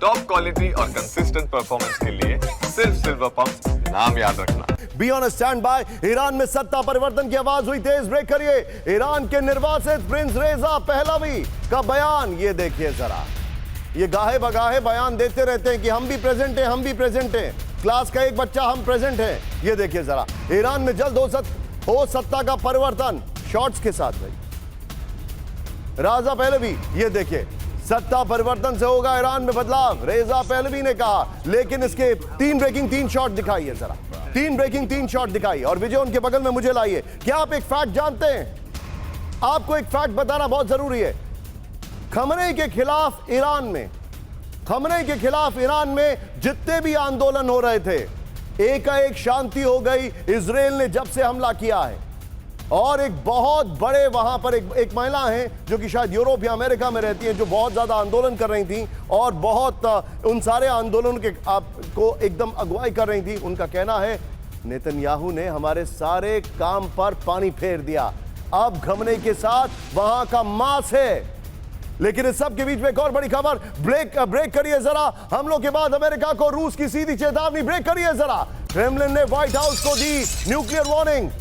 Top quality और consistent performance के लिए सिर्फ सिल्वर पंप नाम याद रखना। Be on stand by. Iran में सत्ता परिवर्तन की आवाज हुई तेज। ब्रेक करिए। ईरान के निर्वासित प्रिंस रेजा पहलवी का बयान ये देखिए जरा। ये गाहे बगाहे बयान देते रहते हैं कि हम भी प्रेजेंट हैं, हम भी प्रेजेंट हैं, क्लास का एक बच्चा हम प्रेजेंट हैं। ये देखिए जरा। ईरान में जल्द हो सत्ता का परिवर्तन शॉर्ट्स के साथ भाई। राजा पहलवी ये देखिए, सत्ता परिवर्तन से होगा ईरान में बदलाव, रेजा पहलवी ने कहा। लेकिन इसके तीन शॉट दिखाइए जरा। तीन शॉट दिखाइए और विजय उनके बगल में मुझे लाइए। क्या आप एक फैक्ट जानते हैं? आपको एक फैक्ट बताना बहुत जरूरी है। खमनेई के खिलाफ ईरान में जितने भी आंदोलन हो रहे थे, एकाएक शांति हो गई इजराइल ने जब से हमला किया है। और एक बहुत बड़े वहां पर एक महिला हैं जो कि शायद यूरोप या अमेरिका में रहती हैं, जो बहुत ज्यादा आंदोलन कर रही थी और बहुत उन सारे आंदोलन के को एकदम अगुवाई कर रही थी। उनका कहना है नेतन्याहू ने हमारे सारे काम पर पानी फेर दिया, अब खमनेई के साथ वहां का मांस है। लेकिन इस सब के बीच में एक और बड़ी खबर। ब्रेक करिए जरा। हमलों के बाद अमेरिका को रूस की सीधी चेतावनी। ब्रेक करिए जरा। क्रेमलिन ने व्हाइट हाउस को दी न्यूक्लियर वार्निंग।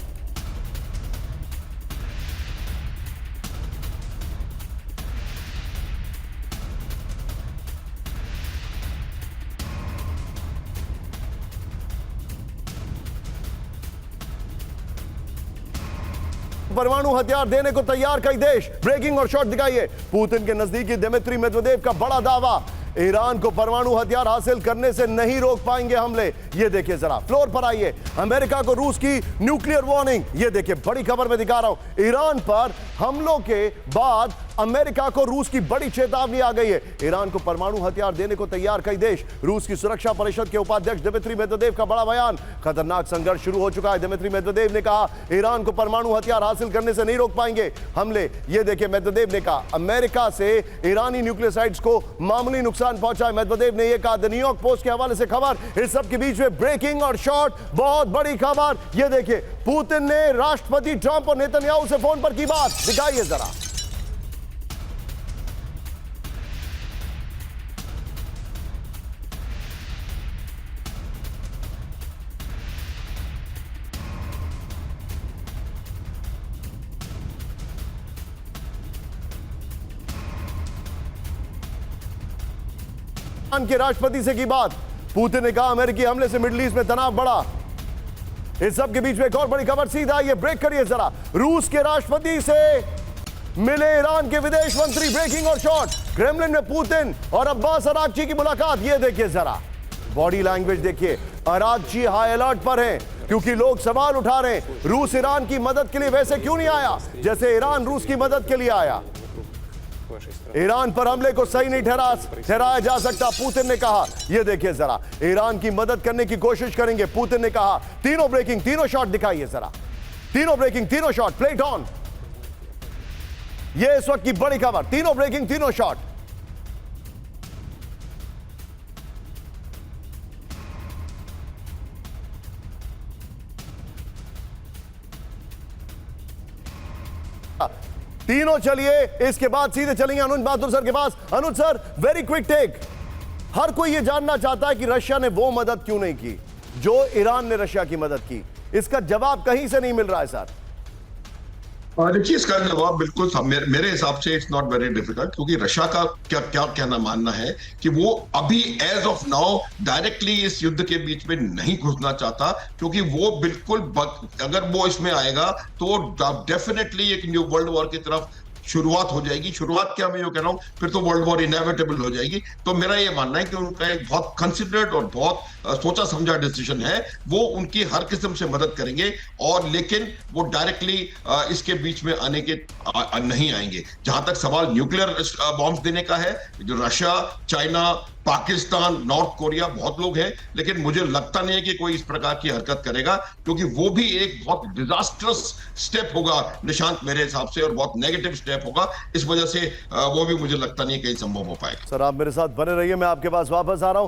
परमाणु हथियार देने को तैयार कई देश। ब्रेकिंग और शॉट दिखाइए। पुतिन के नजदीकी दिमित्री मेदवेदेव का बड़ा दावा, ईरान को परमाणु हथियार हासिल करने से नहीं रोक पाएंगे हमले। ये देखिए जरा। फ्लोर पर आइए। अमेरिका को रूस की न्यूक्लियर वार्निंग। ये देखिए बड़ी खबर मैं दिखा रहा हूं। ईरान पर हमलों के बाद अमेरिका को रूस की बड़ी चेतावनी आ गई है। ईरान को परमाणु हथियार देने को तैयार कई देश। रूस की सुरक्षा परिषद के उपाध्यक्ष दिमित्री मेदवेदेव का बड़ा बयान। खतरनाक संघर्ष शुरू हो चुका है। दिमित्री मेदवेदेव ने कहा ईरान को परमाणु हथियार हासिल करने से नहीं रोक पाएंगे हमले। ये देखिए मेदवेदेव ने कहा अमेरिका से ईरानी न्यूक्लियर साइट्स को मामूली नुकसान पहुंचा है। मेदवेदेव ने यह कहा। द न्यूयॉर्क पोस्ट के हवाले से खबर। इस सब के बीच में ब्रेकिंग और शॉट, बहुत बड़ी खबर। यह देखिए पुतिन ने राष्ट्रपति ट्रंप और नेतन्याहू से फोन पर की बात। दिखाइए जरा। के राष्ट्रपति से की बात। पुतिन ने कहा अमेरिकी हमले से मिडिल ईस्ट में तनाव बढ़ा। इस सब के बीच में एक और बड़ी खबर। सीधा ये ब्रेक करिए जरा। रूस के राष्ट्रपति से मिले ईरान के विदेश मंत्री। ब्रेकिंग और शॉट। क्रेमलिन में पुतिन और अब्बास अरागची की मुलाकात। ये देखिए जरा। बॉडी लैंग्वेज देखिए। अरागची हाई अलर्ट पर हैं क्योंकि लोग सवाल उठा रहे हैं रूस ईरान की मदद के लिए वैसे क्यों नहीं आया जैसे ईरान रूस की मदद के लिए आया। ईरान पर हमले को सही नहीं ठहराया जा सकता, पुतिन ने कहा। यह देखिए जरा। ईरान की मदद करने की कोशिश करेंगे, पुतिन ने कहा। तीनों ब्रेकिंग, तीनों शॉट दिखाइए जरा। तीनों ब्रेकिंग, तीनों शॉट। Plate on. यह इस वक्त की बड़ी खबर। तीनों ब्रेकिंग, तीनों शॉट। तीनों चलिए। इसके बाद सीधे चलेंगे अनुज बहादुर सर के पास। अनुज सर, वेरी क्विक टेक। हर कोई यह जानना चाहता है कि रशिया ने वो मदद क्यों नहीं की जो ईरान ने रशिया की मदद की। इसका जवाब कहीं से नहीं मिल रहा है सर। देखिए इसका जवाब बिल्कुल मेरे हिसाब से इट्स नॉट वेरी डिफिकल्ट, क्योंकि रशिया का क्या कहना मानना है कि वो अभी एज ऑफ नाउ डायरेक्टली इस युद्ध के बीच में नहीं घुसना चाहता, क्योंकि वो बिल्कुल अगर वो इसमें आएगा तो डेफिनेटली एक न्यू वर्ल्ड वॉर की तरफ शुरुआत हो जाएगी। शुरुआत क्या, मैं ये कह रहा हूं, फिर तो वर्ल्ड वॉर इनएविटेबल हो जाएगी। तो मेरा ये मानना है कि उनका एक बहुत कंसिडर्ड और बहुत सोचा समझा डिसीजन है। वो उनकी हर किस्म से मदद करेंगे और लेकिन वो डायरेक्टली इसके बीच में आने के नहीं आएंगे। जहां तक सवाल न्यूक्लियर बॉम्ब्स देने का है, जो Russia, China, Pakistan, north Korea, बहुत लोग हैं, लेकिन मुझे लगता नहीं है कि कोई इस प्रकार की हरकत करेगा, क्योंकि वो भी एक बहुत डिजास्टरस स्टेप होगा निशांत मेरे हिसाब से, और बहुत नेगेटिव स्टेप होगा। इस वजह से वो भी मुझे लगता नहीं कहीं संभव हो पाएगा। सर आप मेरे साथ बने रहिए, मैं आपके पास वापस आ रहा हूं।